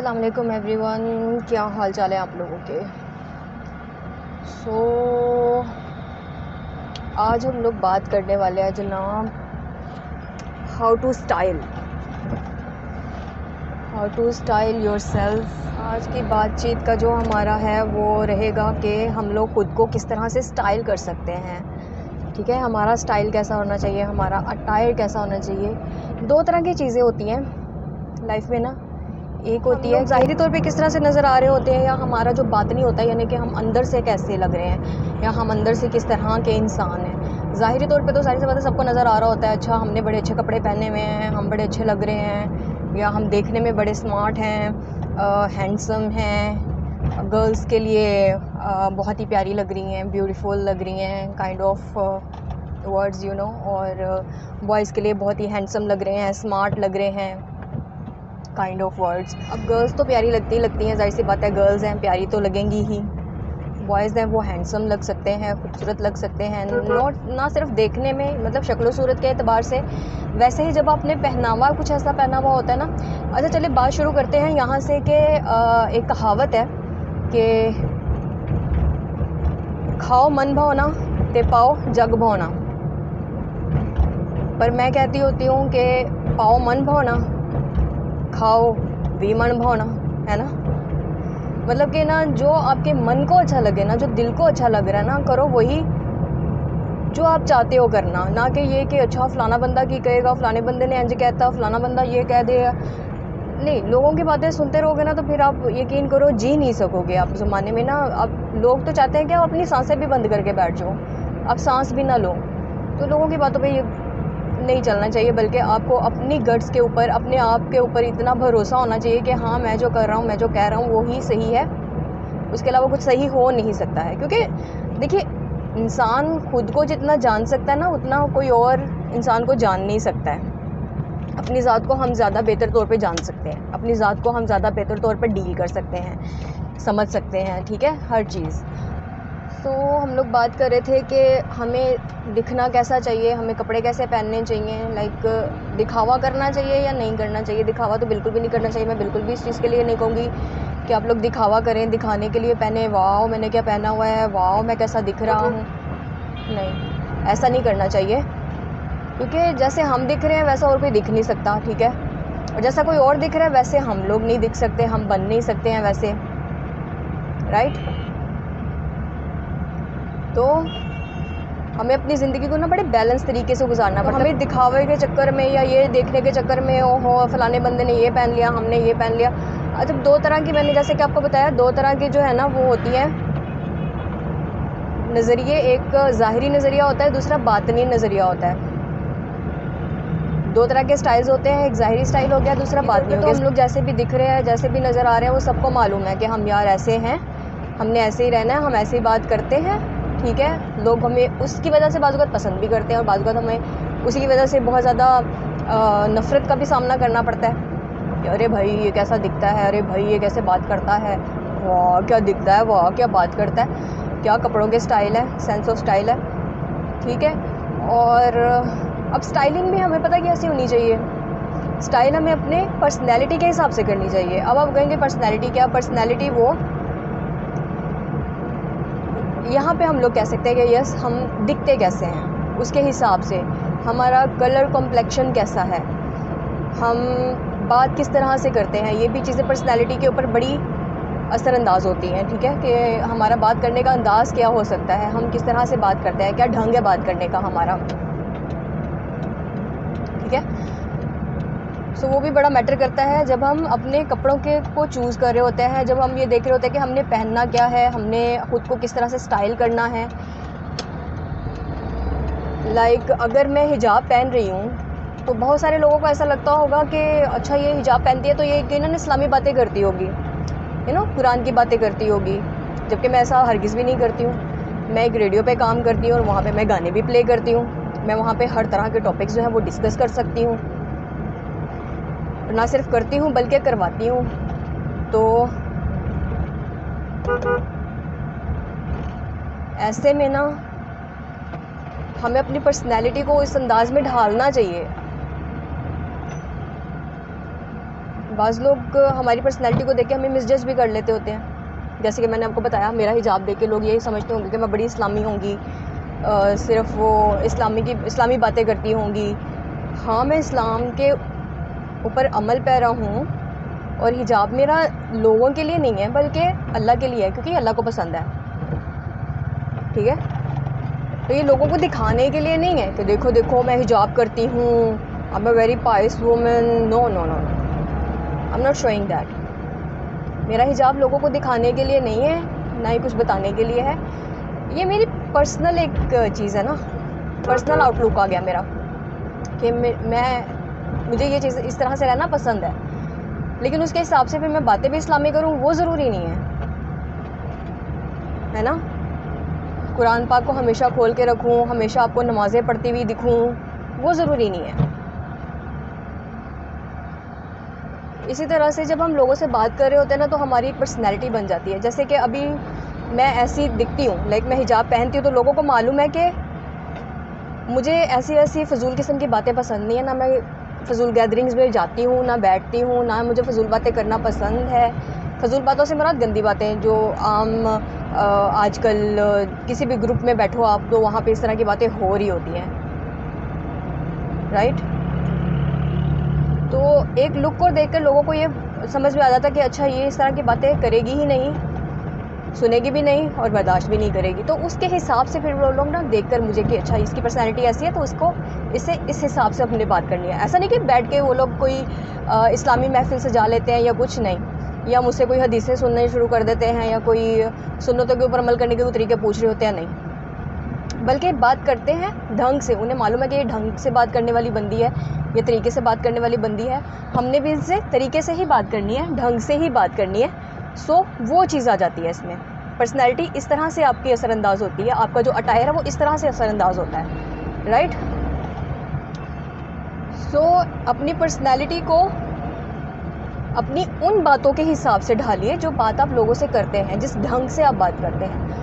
अस्सलाम वालेकुम एवरीवन, क्या हाल चाल है आप लोगों के। आज हम लोग बात करने वाले हैं जनाब हाउ टू स्टाइल योरसेल्फ। आज की बातचीत का जो हमारा है वो रहेगा कि हम लोग खुद को किस तरह से स्टाइल कर सकते हैं। ठीक है, हमारा स्टाइल कैसा होना चाहिए, हमारा अटायर कैसा होना चाहिए। दो तरह की चीज़ें होती हैं लाइफ में ना, एक होती है ज़ाहिरी तौर पे किस तरह से नज़र आ रहे होते हैं, या हमारा जो बातनी होता है यानी कि हम अंदर से कैसे लग रहे हैं, या हम अंदर से किस तरह के इंसान हैं। ज़ाहिरी तौर पे तो सारी सी बातें सबको नज़र आ रहा होता है, अच्छा हमने बड़े अच्छे कपड़े पहने हुए हैं, हम बड़े अच्छे लग रहे हैं, या हम देखने में बड़े स्मार्ट हैं, हैंडसम हैं, गर्ल्स के लिए बहुत ही प्यारी लग रही हैं, ब्यूटीफुल लग रही हैं, kind of words you know. और बॉयज़ के लिए बहुत ही हैंडसम लग रहे हैं, स्मार्ट लग रहे हैं, काइंड ऑफ वर्ड्स। अब गर्ल्स तो प्यारी लगती हैं, जाहिर सी बात है, गर्ल्स हैं प्यारी तो लगेंगी ही। बॉयज़ हैं वो हैंडसम लग सकते हैं, खूबसूरत लग सकते हैं, नॉट ना सिर्फ देखने में मतलब शक्ल सूरत के एतबार से, वैसे ही जब आपने पहनावा कुछ ऐसा पहना हुआ होता है ना। अच्छा चलिए बात शुरू करते हैं यहाँ से कि एक कहावत है कि खाओ मन भावना ते पाओ जग भावना, पर मैं कहती होती हूँ कि पाओ मन भावना खाओ भी मन भावना, है ना। मतलब कि ना जो आपके मन को अच्छा लगे ना, जो दिल को अच्छा लग रहा है ना, करो वही जो आप चाहते हो करना। ना कि ये कि अच्छा फ़लाना बंदा की कहेगा, फ़लाने बंदे ने इंज कहता, फ़लाना बंदा ये कह देगा। नहीं, लोगों की बातें सुनते रहोगे ना तो फिर आप यकीन करो जी नहीं सकोगे आप ज़माने में ना। अब लोग तो चाहते हैं कि आप अपनी सांसें भी बंद करके बैठ जाओ, आप सांस भी ना लो। तो लोगों की बातों पे ये नहीं चलना चाहिए, बल्कि आपको अपनी गट्स के ऊपर, अपने आप के ऊपर इतना भरोसा होना चाहिए कि हाँ मैं जो कर रहा हूँ, मैं जो कह रहा हूँ वो ही सही है, उसके अलावा कुछ सही हो नहीं सकता है। क्योंकि देखिए, इंसान खुद को जितना जान सकता है ना, उतना कोई और इंसान को जान नहीं सकता है। अपनी ज़ात को हम ज़्यादा बेहतर तौर पे जान सकते हैं, अपनी ज़ात को हम ज़्यादा बेहतर तौर पे डील कर सकते हैं, समझ सकते हैं, ठीक है, हर चीज़। तो हम लोग बात कर रहे थे कि हमें दिखना कैसा चाहिए, हमें कपड़े कैसे पहनने चाहिए, लाइक दिखावा करना चाहिए या नहीं करना चाहिए। दिखावा तो बिल्कुल भी नहीं करना चाहिए। मैं बिल्कुल भी इस चीज़ के लिए नहीं कहूँगी कि आप लोग दिखावा करें, दिखाने के लिए पहने, वाओ मैंने क्या पहना हुआ है, वाओ मैं कैसा दिख रहा हूँ। नहीं, ऐसा नहीं करना चाहिए, क्योंकि जैसे हम दिख रहे हैं वैसा और कोई दिख नहीं सकता, ठीक है। और जैसा कोई और दिख रहा है वैसे हम लोग नहीं दिख सकते, हम बन नहीं सकते हैं वैसे, राइट। तो हमें अपनी ज़िंदगी को ना बड़े बैलेंस तरीके से गुजारना पड़ता है। हमें दिखावे के चक्कर में या ये देखने के चक्कर में हो फलाने बंदे ने ये पहन लिया, हमने ये पहन लिया। अच्छा, दो तरह की, मैंने जैसे कि आपको बताया, दो तरह की जो है ना वो होती हैं नज़रिए। एक ज़ाहिरी नज़रिया होता है, दूसरा बातनी नज़रिया होता है। दो तरह के स्टाइल्स होते हैं, एक ज़ाहिरी स्टाइल हो गया, दूसरा बातनी हो गया। तो हम लोग जैसे भी दिख रहे हैं, जैसे भी नज़र आ रहे हैं, वो सबको मालूम है कि हम यार ऐसे हैं, हमने ऐसे ही रहना है, हम ऐसे ही बात करते हैं, ठीक है। लोग हमें उसकी वजह से बाज़ वक़्त पसंद भी करते हैं, और बाज़ वक़्त हमें उसी की वजह से बहुत ज़्यादा नफ़रत का भी सामना करना पड़ता है कि अरे भाई ये कैसा दिखता है, अरे भाई ये कैसे बात करता है, वाह क्या दिखता है, वाह क्या बात करता है, क्या कपड़ों के स्टाइल है, सेंस ऑफ स्टाइल है, ठीक है। और अब स्टाइलिंग भी हमें पता कैसी होनी चाहिए। स्टाइल हमें अपने पर्सनैलिटी के हिसाब से करनी चाहिए। अब आप कहेंगे पर्सनैलिटी क्या, पर्सनैलिटी वो यहाँ पे हम लोग कह सकते हैं कि यस हम दिखते कैसे हैं उसके हिसाब से, हमारा कलर कॉम्प्लेक्शन कैसा है, हम बात किस तरह से करते हैं, ये भी चीज़ें पर्सनैलिटी के ऊपर बड़ी असरअंदाज होती हैं, ठीक है। कि हमारा बात करने का अंदाज़ क्या हो सकता है, हम किस तरह से बात करते हैं, क्या ढंग है बात करने का हमारा, ठीक है। सो वो भी बड़ा मैटर करता है जब हम अपने कपड़ों के को चूज़ कर रहे होते हैं, जब हम ये देख रहे होते हैं कि हमने पहनना क्या है, हमने ख़ुद को किस तरह से स्टाइल करना है। लाइक अगर मैं हिजाब पहन रही हूँ तो बहुत सारे लोगों को ऐसा लगता होगा कि अच्छा ये हिजाब पहनती है तो ये यकीनन इस्लामी बातें करती होगी, यू नो, कुरान की बातें करती होगी, जबकि मैं ऐसा हरगिज़ भी नहीं करती हूँ। मैं एक रेडियो पे काम करती हूँ और वहाँ पे मैं गाने भी प्ले करती हूँ। मैं वहाँ पे हर तरह के टॉपिक्स जो है वो डिस्कस कर सकती हूँ, ना सिर्फ करती हूँ बल्कि करवाती हूँ। तो ऐसे में ना हमें अपनी पर्सनैलिटी को इस अंदाज़ में ढालना चाहिए बाज़ लोग हमारी पर्सनैलिटी को देख के हमें मिसजज भी कर लेते होते हैं। जैसे कि मैंने आपको बताया, मेरा हिजाब देख के लोग यही समझते होंगे कि मैं बड़ी इस्लामी होंगी, सिर्फ़ वो इस्लामी बातें करती होंगी। हाँ, मैं इस्लाम के ऊपर अमल पैरा हूँ और हिजाब मेरा लोगों के लिए नहीं है बल्कि अल्लाह के लिए है, क्योंकि अल्लाह को पसंद है। ठीक है, तो ये लोगों को दिखाने के लिए नहीं है कि देखो देखो मैं हिजाब करती हूँ, I am a very pious woman. No no no, I am not showing that. मेरा हिजाब लोगों को दिखाने के लिए नहीं है, ना ही कुछ बताने के लिए है। ये मेरी पर्सनल एक चीज़ है ना, पर्सनल आउटलुक आ गया मेरा कि मुझे ये चीज़ इस तरह से रहना पसंद है, लेकिन उसके हिसाब से फिर मैं बातें भी इस्लामी करूँ वो ज़रूरी नहीं है ना। कुरान पाक को हमेशा खोल के रखूँ, हमेशा आपको नमाज़ें पढ़ती हुई दिखूँ, वो ज़रूरी नहीं है। इसी तरह से जब हम लोगों से बात कर रहे होते हैं ना, तो हमारी एक पर्सनैलिटी बन जाती है। जैसे कि अभी मैं ऐसी दिखती हूँ, लाइक मैं हिजाब पहनती हूँ, तो लोगों को मालूम है कि मुझे ऐसी फ़जूल किस्म की बातें पसंद नहीं है। ना मैं फ़जूल गैदरिंग्स में जाती हूँ, ना बैठती हूँ, ना मुझे फ़जूल बातें करना पसंद है। फ़जूल बातों से मुराद गंदी बातें जो आम आजकल किसी भी ग्रुप में बैठो आप, तो वहाँ पे इस तरह की बातें हो रही होती हैं, राइट। तो एक लुक को देखकर लोगों को ये समझ में आ जाता कि अच्छा ये इस तरह की बातें करेगी ही नहीं, सुनेगी भी नहीं और बर्दाश्त भी नहीं करेगी। तो उसके हिसाब से फिर वो लोग ना देखकर मुझे कि अच्छा इसकी पर्सनैलिटी ऐसी है, तो उसको इससे इस हिसाब से अपनी बात करनी है। ऐसा नहीं कि बैठ के वो लोग कोई इस्लामी महफ़िल सजा लेते हैं या कुछ नहीं, या मुझसे कोई हदीसें सुनने शुरू कर देते हैं या कोई सुन्नतों के ऊपर अमल करने के तरीके पूछ रहे होते हैं, नहीं। बल्कि बात करते हैं ढंग से। उन्हें मालूम है कि ये ढंग से बात करने वाली बंदी है, ये तरीके से बात करने वाली बंदी है, हमने भी इससे तरीके से ही बात करनी है, ढंग से ही बात करनी है। सो वो चीज़ आ जाती है इसमें। पर्सनैलिटी इस तरह से आपकी असरअंदाज होती है, आपका जो अटायर है वो इस तरह से असरअंदाज होता है, राइट। सो अपनी पर्सनैलिटी को अपनी उन बातों के हिसाब से ढालिए जो बात आप लोगों से करते हैं, जिस ढंग से आप बात करते हैं।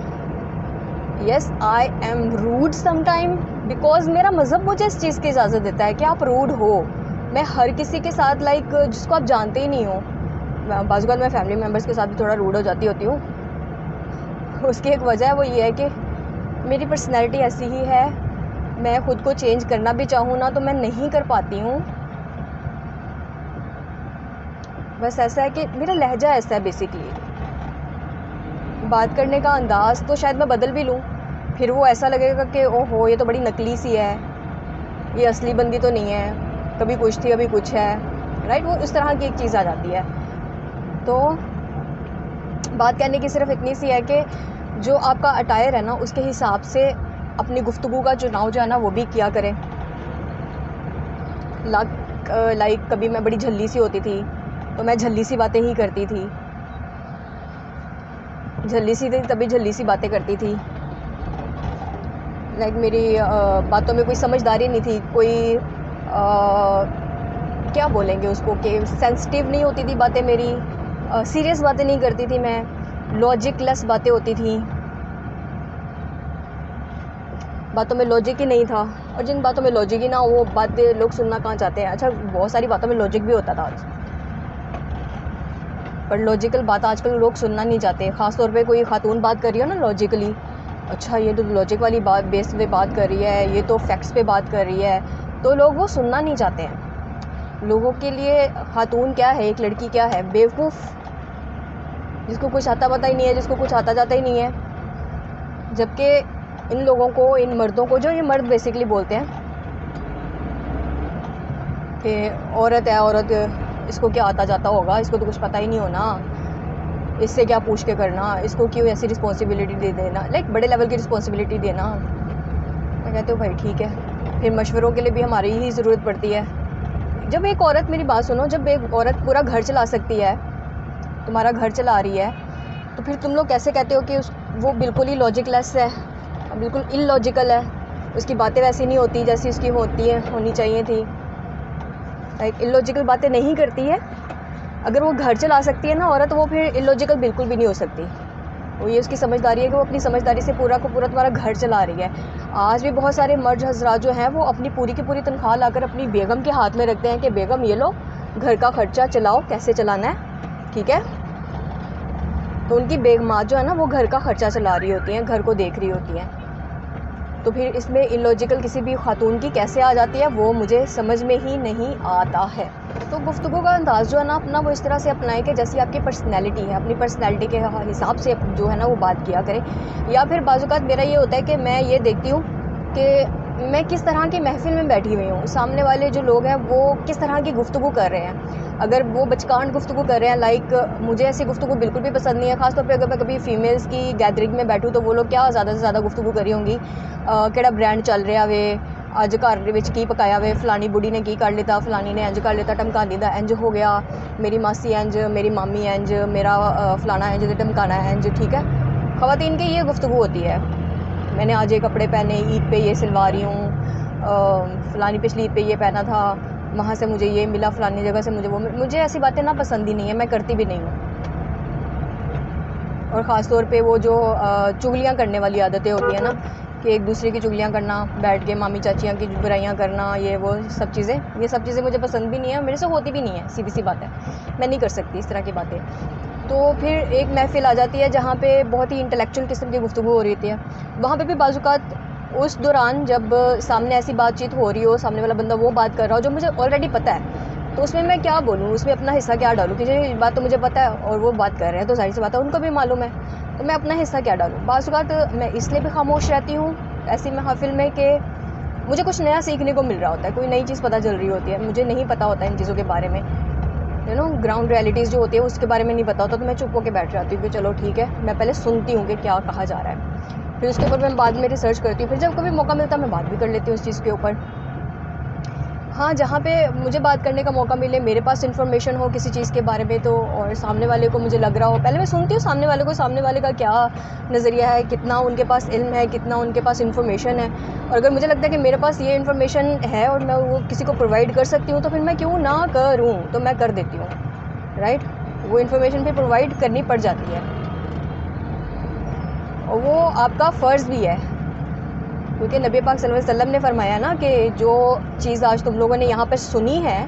Yes, I am rude sometime, because मेरा मज़हब मुझे इस चीज़ की इजाज़त देता है कि आप रूड हो। मैं हर किसी के साथ लाइक जिसको आप जानते ही नहीं हो, बाज़ बार मैं फैमिली मेम्बर्स के साथ भी थोड़ा रूड हो जाती होती हूँ। उसकी एक वजह है, वो ये है कि मेरी पर्सनैलिटी ऐसी ही है। मैं ख़ुद को चेंज करना भी चाहूँ ना तो मैं नहीं कर पाती हूँ। बस ऐसा है कि मेरा लहजा ऐसा है बेसिकली। बात करने का अंदाज़ तो शायद मैं बदल भी लूँ, फिर वो ऐसा लगेगा कि ओहो ये तो बड़ी नकली सी है, ये असली बंदी तो नहीं है, कभी कुछ थी अभी कुछ है, राइट। वो इस तरह की एक चीज़ आ जाती है। तो बात करने की सिर्फ इतनी सी है कि जो आपका अटायर है ना, उसके हिसाब से अपनी गुफ्तगू का चुनाव जो है ना वो भी किया करें। लाइक कभी मैं बड़ी झल्ली सी होती थी तो मैं झल्ली सी बातें ही करती थी, झल्ली सी थी तभी झल्ली सी बातें करती थी। लाइक मेरी बातों में कोई समझदारी नहीं थी, कोई क्या बोलेंगे उसको, कि सेंसिटिव नहीं होती थी बातें मेरी, सीरियस बातें नहीं करती थी मैं, लॉजिकलेस बातें होती थी, बातों में लॉजिक ही नहीं था। और जिन बातों में लॉजिक ही ना हो वो बातें लोग सुनना कहाँ चाहते हैं। अच्छा, बहुत सारी बातों में लॉजिक भी होता था आज, पर लॉजिकल बात आजकल लोग सुनना नहीं चाहते। ख़ास तौर पे कोई खातून बात कर रही है ना लॉजिकली, अच्छा ये तो लॉजिक वाली बात बेस पे बात कर रही है, ये तो फैक्ट्स पे बात कर रही है, तो लोग वो सुनना नहीं चाहते हैं। लोगों के लिए खातून क्या है, एक लड़की क्या है, बेवकूफ़, जिसको कुछ आता पता ही नहीं है, जिसको कुछ आता जाता ही नहीं है। जबकि इन लोगों को, इन मर्दों को, जो ये मर्द बेसिकली बोलते हैं कि औरत है, औरत इसको क्या आता जाता होगा, इसको तो कुछ पता ही नहीं होना, इससे क्या पूछ के करना, इसको क्यों ऐसी रिस्पॉन्सिबिलिटी दे देना, लाइक बड़े लेवल की रिस्पॉन्सिबिलिटी देना। मैं कहती हूँ भाई ठीक है, फिर मशवरों के लिए भी हमारी ही ज़रूरत पड़ती है। जब एक औरत, मेरी बात सुनो, जब एक औरत पूरा घर चला सकती है, तुम्हारा घर चला रही है, तो फिर तुम लोग कैसे कहते हो कि वो बिल्कुल ही लॉजिकलेस है, बिल्कुल इलॉजिकल है, उसकी बातें वैसी नहीं होती जैसी उसकी होनी चाहिए थी। लाइक इलॉजिकल बातें नहीं करती है। अगर वो घर चला सकती है ना औरत, वो फिर इलॉजिकल बिल्कुल भी नहीं हो सकती। वो ये उसकी समझदारी है कि वो अपनी समझदारी से पूरा को पूरा तुम्हारा घर चला रही है। आज भी बहुत सारे मर्द हजरात जो हैं वो अपनी पूरी की पूरी तनख्वाह लाकर अपनी बेगम के हाथ में रखते हैं कि बेगम ये लो, घर का खर्चा चलाओ, कैसे चलाना है, ठीक है। तो उनकी बेगमात जो है ना वो घर का खर्चा चला रही होती हैं, घर को देख रही होती हैं। तो फिर इसमें इलॉजिकल किसी भी खातून की कैसे आ जाती है वो मुझे समझ में ही नहीं आता है। तो गुफ्तगू का अंदाज़ जो है ना अपना वो इस तरह से अपनाएं कि जैसी आपकी पर्सनैलिटी है, अपनी पर्सनैलिटी के हिसाब से जो है ना वो बात किया करें। या फिर बाज़-औक़ात मेरा ये होता है कि मैं ये देखती हूँ कि मैं किस तरह की महफ़िल में बैठी हुई हूँ, सामने वाले जो लोग हैं वो किस तरह की गुफ्तगू कर रहे हैं। अगर वो बचकान गुफ्तगू कर रहे हैं, लाइक मुझे ऐसी गुफ्तगू बिल्कुल भी पसंद नहीं है। ख़ास तौर पे अगर मैं कभी फ़ीमेल्स की गैदरिंग में बैठूँ तो वो लोग क्या ज़्यादा से ज़्यादा गुफ्तगू करी होंगी, केड़ा ब्रांड चल रहा वे, अज घर दे विच की पकाया वे, फलानी बुढ़ी ने की कर लिता, फलानी ने इंज कर लिता, ढमकानी दा इंज हो गया, मेरी मासी इंज, मेरी मामी इंज, मेरा फलाना इंज, ढमकाना इंज, ठीक है। ख़वातीन की ये गुफ्तगू होती है, मैंने आज ये कपड़े पहने, ईद पे ये सिलवा रही हूँ, फलानी पिछली ईद पे ये पहना था, वहाँ से मुझे ये मिला, फलानी जगह से मुझे वो मुझे ऐसी बातें ना पसंद ही नहीं है, मैं करती भी नहीं हूँ। और ख़ास तौर पे वो जो चुगलियाँ करने वाली आदतें होती हैं ना, कि एक दूसरे की चुगलियाँ करना, बैठ के मामी चाचियाँ की बुराइयाँ करना, ये वो सब चीज़ें मुझे पसंद भी नहीं है, मेरे से होती भी नहीं है, सीधी सी बात है, मैं नहीं कर सकती इस तरह की बातें। तो फिर एक महफ़िल आ जाती है जहाँ पे बहुत ही इंटेलेक्चुअल किस्म की गुफ्तगू हो रही होती है, वहाँ पे भी बाज़-औक़ात उस दौरान जब सामने ऐसी बातचीत हो रही हो, सामने वाला बंदा वो बात कर रहा हो जो मुझे ऑलरेडी पता है, तो उसमें मैं क्या बोलूँ, उसमें अपना हिस्सा क्या डालूँ कि ये बात तो मुझे पता है और वो बात कर रहे हैं तो ज़ाहिर सी बात है उनको भी मालूम है, तो मैं अपना हिस्सा क्या डालूँ। बाज़-औक़ात मैं इसलिए भी खामोश रहती हूँ ऐसी महफ़िल में कि मुझे कुछ नया सीखने को मिल रहा होता है, कोई नई चीज़ पता चल रही होती है, मुझे नहीं पता होता इन चीज़ों के बारे में, ग्राउंड रियलिटीज़ जो होती है उसके बारे में नहीं पता होता, तो मैं चुप होकर बैठ जाती हूँ कि चलो ठीक है, मैं पहले सुनती हूँ कि क्या कहा जा रहा है, फिर उसके ऊपर मैं बाद में रिसर्च करती हूँ, फिर जब कभी मौका मिलता है मैं बात भी कर लेती हूँ उस चीज़ के ऊपर। हाँ, जहाँ पे मुझे बात करने का मौका मिले, मेरे पास इन्फॉर्मेशन हो किसी चीज़ के बारे में तो, और सामने वाले को मुझे लग रहा हो, पहले मैं सुनती हूँ सामने वाले को, सामने वाले का क्या नज़रिया है, कितना उनके पास इल्म है, कितना उनके पास इन्फॉर्मेशन है, और अगर मुझे लगता है कि मेरे पास ये इन्फॉर्मेशन है और मैं वो किसी को प्रोवाइड कर सकती हूँ तो फिर मैं क्यों ना करूँ, तो मैं कर देती हूँ, राइट। वो इन्फॉर्मेशन फिर प्रोवाइड करनी पड़ जाती है और वो आपका फ़र्ज़ भी है, क्योंकि नबी पाक सल्लल्लाहु अलैहि वसल्लम ने फरमाया ना कि जो चीज़ आज तुम लोगों ने यहाँ पर सुनी है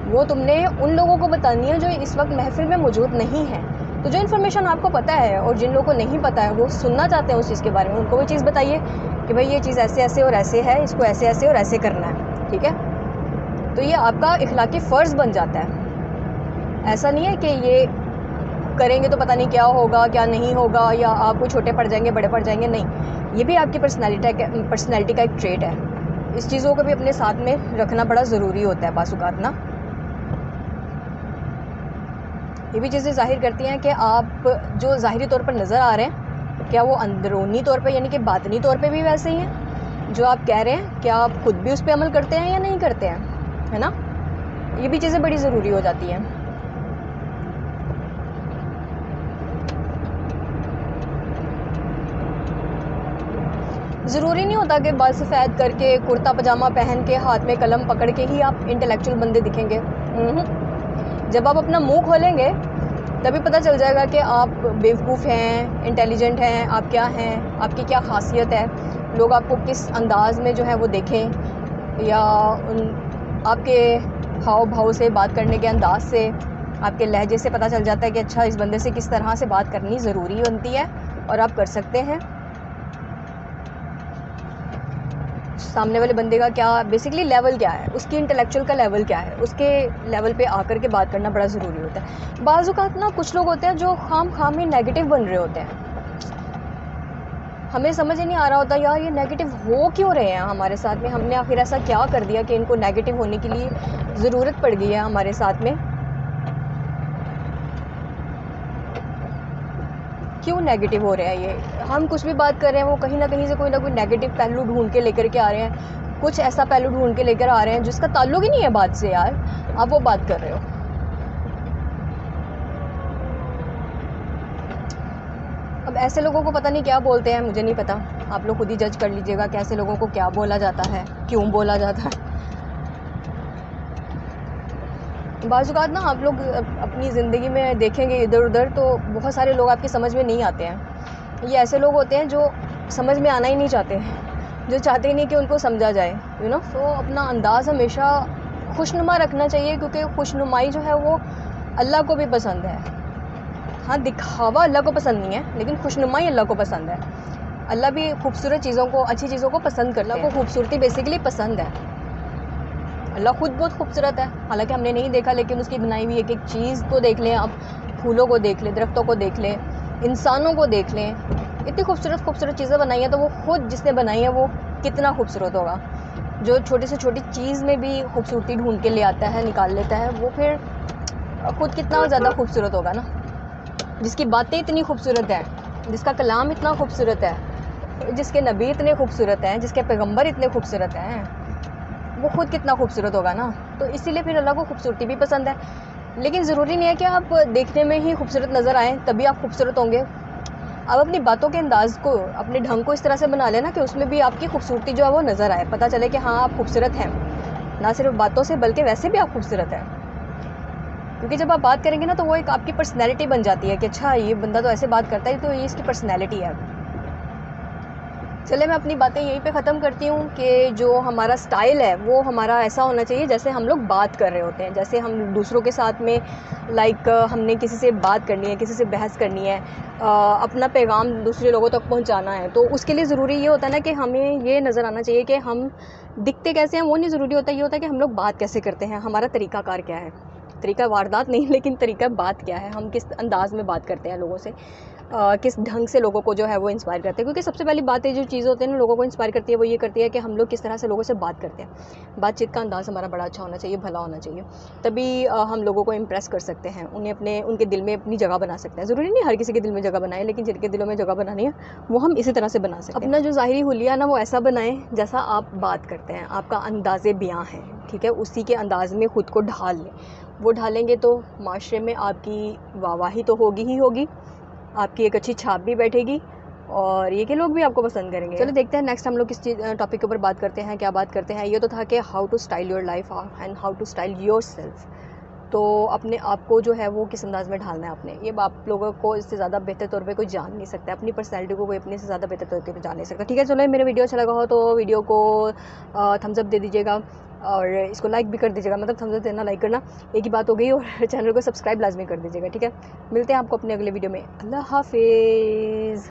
वो तुमने उन लोगों को बतानी है जो इस वक्त महफ़िल में मौजूद नहीं है। तो जो इन्फॉर्मेशन आपको पता है और जिन लोगों को नहीं पता है वो सुनना चाहते हैं उस चीज़ के बारे में, उनको वो चीज़ बताइए कि भाई ये चीज़ ऐसे ऐसे और ऐसे है, इसको ऐसे ऐसे और ऐसे करना है, ठीक है। तो ये आपका इखलाकी फ़र्ज़ बन जाता है। ऐसा नहीं है कि ये करेंगे तो पता नहीं क्या होगा क्या नहीं होगा, या आप कोई छोटे पड़ जाएंगे बड़े पड़ जाएंगे, नहीं, ये भी आपकी पर्सनैलिटी का एक ट्रेट है। इस चीज़ों को भी अपने साथ में रखना बड़ा ज़रूरी होता है बाज़-औक़ात ना। ये भी चीज़ें ज़ाहिर करती हैं कि आप जो ज़ाहिरी तौर पर नज़र आ रहे हैं क्या वो अंदरूनी तौर पर यानी कि बातनी तौर पे भी वैसे ही हैं जो आप कह रहे हैं, क्या आप खुद भी उस पर अमल करते हैं या नहीं करते हैं, है ना। ये भी चीज़ें बड़ी ज़रूरी हो जाती हैं। ज़रूरी नहीं होता कि बाल सफ़ेद करके कुर्ता पजामा पहन के हाथ में कलम पकड़ के ही आप इंटेलेक्चुअल बंदे दिखेंगे। जब आप अपना मुंह खोलेंगे तभी पता चल जाएगा कि आप बेवकूफ़ हैं, इंटेलिजेंट हैं, आप क्या हैं, आपकी क्या ख़ासियत है, लोग आपको किस अंदाज़ में जो है वो देखें, या आपके हाव भाव से, बात करने के अंदाज़ से, आपके लहजे से पता चल जाता है कि अच्छा इस बंदे से किस तरह से बात करनी ज़रूरी बनती है और आप कर सकते हैं। सामने वाले बंदे का क्या बेसिकली लेवल क्या है, उसकी इंटेलेक्चुअल का लेवल क्या है, उसके लेवल पे आकर के बात करना बड़ा ज़रूरी होता है। बाज़ औक़ात ना कुछ लोग होते हैं जो खाम ही नेगेटिव बन रहे होते हैं, हमें समझ ही नहीं आ रहा होता यार ये नेगेटिव हो क्यों रहे हैं हमारे साथ में, हमने आखिर ऐसा क्या कर दिया कि इनको नेगेटिव होने के लिए ज़रूरत पड़ गई है हमारे साथ में, क्यों नेगेटिव हो रहे हैं ये। हम कुछ भी बात कर रहे हैं वो कहीं ना कहीं से कोई ना कोई नेगेटिव पहलू ढूंढ के लेकर के आ रहे हैं, कुछ ऐसा पहलू ढूंढ के लेकर आ रहे हैं जिसका ताल्लुक ही नहीं है बात से, यार आप वो बात कर रहे हो। अब ऐसे लोगों को पता नहीं क्या बोलते हैं, मुझे नहीं पता, आप लोग खुद ही जज कर लीजिएगा कि ऐसे लोगों को क्या बोला जाता है, क्यों बोला जाता है। बाज़ औक़ात ना आप लोग अपनी ज़िंदगी में देखेंगे इधर उधर तो बहुत सारे लोग आपकी समझ में नहीं आते हैं। ये ऐसे लोग होते हैं जो समझ में आना ही नहीं चाहते हैं, जो चाहते ही नहीं कि उनको समझा जाए, तो अपना अंदाज़ हमेशा खुशनुमा रखना चाहिए, क्योंकि खुशनुमाई जो है वो अल्लाह को भी पसंद है। हाँ, दिखावा अल्लाह को पसंद नहीं है, लेकिन खुशनुमाई अल्लाह को पसंद है। अल्लाह भी खूबसूरत चीज़ों को, अच्छी चीज़ों को पसंद करता है। अल्लाह को खूबसूरती बेसिकली पसंद है। अल्लाह खुद बहुत खूबसूरत है, हालांकि हमने नहीं देखा, लेकिन उसकी बनाई हुई एक एक चीज़ को देख लें, आप फूलों को देख लें, दरख्तों को देख लें, इंसानों को देख लें, इतनी खूबसूरत खूबसूरत चीज़ें बनाई हैं, तो वो खुद जिसने बनाई है वो कितना खूबसूरत होगा। जो छोटी से छोटी चीज़ में भी खूबसूरती ढूंढ के ले आता है, निकाल लेता है, वो फिर खुद कितना ज़्यादा खूबसूरत होगा ना। जिसकी बातें इतनी खूबसूरत है, जिसका कलाम इतना खूबसूरत है, जिसके नबी इतने खूबसूरत हैं, जिसके पैगंबर इतने खूबसूरत हैं, वो खुद कितना खूबसूरत होगा ना। तो इसीलिए फिर अल्लाह को खूबसूरती भी पसंद है। लेकिन ज़रूरी नहीं है कि आप देखने में ही खूबसूरत नज़र आएँ तभी आप खूबसूरत होंगे। आप अपनी बातों के अंदाज़ को, अपने ढंग को इस तरह से बना लेना कि उसमें भी आपकी खूबसूरती जो है वो नज़र आए, पता चले कि हाँ, आप खूबसूरत हैं, ना सिर्फ बातों से बल्कि वैसे भी आप खूबसूरत हैं। क्योंकि जब आप बात करेंगे ना, तो वो एक आपकी पर्सनैलिटी बन जाती है कि अच्छा, ये बंदा तो ऐसे बात करता है, तो ये इसकी पर्सनैलिटी है। चले, मैं अपनी बातें यहीं पे ख़त्म करती हूँ कि जो हमारा स्टाइल है वो हमारा ऐसा होना चाहिए जैसे हम लोग बात कर रहे होते हैं, जैसे हम दूसरों के साथ में हमने किसी से बात करनी है, किसी से बहस करनी है, अपना पैगाम दूसरे लोगों तक पहुँचाना है, तो उसके लिए ज़रूरी ये होता है ना कि हमें ये नज़र आना चाहिए कि हम दिखते कैसे हैं वो नहीं ज़रूरी होता, ये होता है कि हम लोग बात कैसे करते हैं, हमारा तरीक़ाकार क्या है। तरीका वारदात नहीं, लेकिन तरीका बात क्या है, हम किस अंदाज़ में बात करते हैं लोगों से, किस ढंग से लोगों को जो है वो इंस्पायर करते हैं। क्योंकि सबसे पहली बातें जो चीज़ होती है ना, लोगों को इंस्पायर करती है, वो ये करती है कि हम लोग किस तरह से लोगों से बात करते हैं। बातचीत का अंदाज़ हमारा बड़ा अच्छा होना चाहिए, भला होना चाहिए, तभी हम लोगों को इम्प्रेस कर सकते हैं, उनके दिल में अपनी जगह बना सकते हैं। ज़रूरी नहीं हर किसी के दिल में जगह बनाएं, लेकिन जिनके दिलों में जगह बनानी है वो हम इसी तरह से बना सकते हैं। अपना जो ज़ाहिरी हुलिया ना, वो ऐसा बनाएं जैसा आप बात करते हैं, आपका अंदाज़े बयां है, ठीक है, उसी के अंदाज़ में ख़ुद को ढाल लें। वो ढालेंगे तो माशरे में आपकी वाहवाही तो होगी ही होगी, आपकी एक अच्छी छाप भी बैठेगी, और ये कि लोग भी आपको पसंद करेंगे। चलो देखते हैं नेक्स्ट हम लोग किस टॉपिक के ऊपर बात करते हैं, क्या बात करते हैं। ये तो था कि how to style your life and how to style yourself. तो अपने आप को जो है वो किस अंदाज़ में ढालना है आपने, ये आप लोगों को इससे ज़्यादा बेहतर तौर पे कोई जान नहीं सकता, अपनी पर्सनैलिटी को कोई अपने से ज़्यादा बेहतर तौर पे जान नहीं सकता। ठीक है, चलो, मेरे वीडियो अच्छा लगा हो तो वीडियो को थम्स अप दे दीजिएगा, और इसको लाइक भी कर दीजिएगा, मतलब थम्स अप देना, लाइक करना एक ही बात हो गई, और चैनल को सब्सक्राइब लाजमी कर दीजिएगा। ठीक है, मिलते हैं आपको अपने अगले वीडियो में। अल्लाह हाफिज़।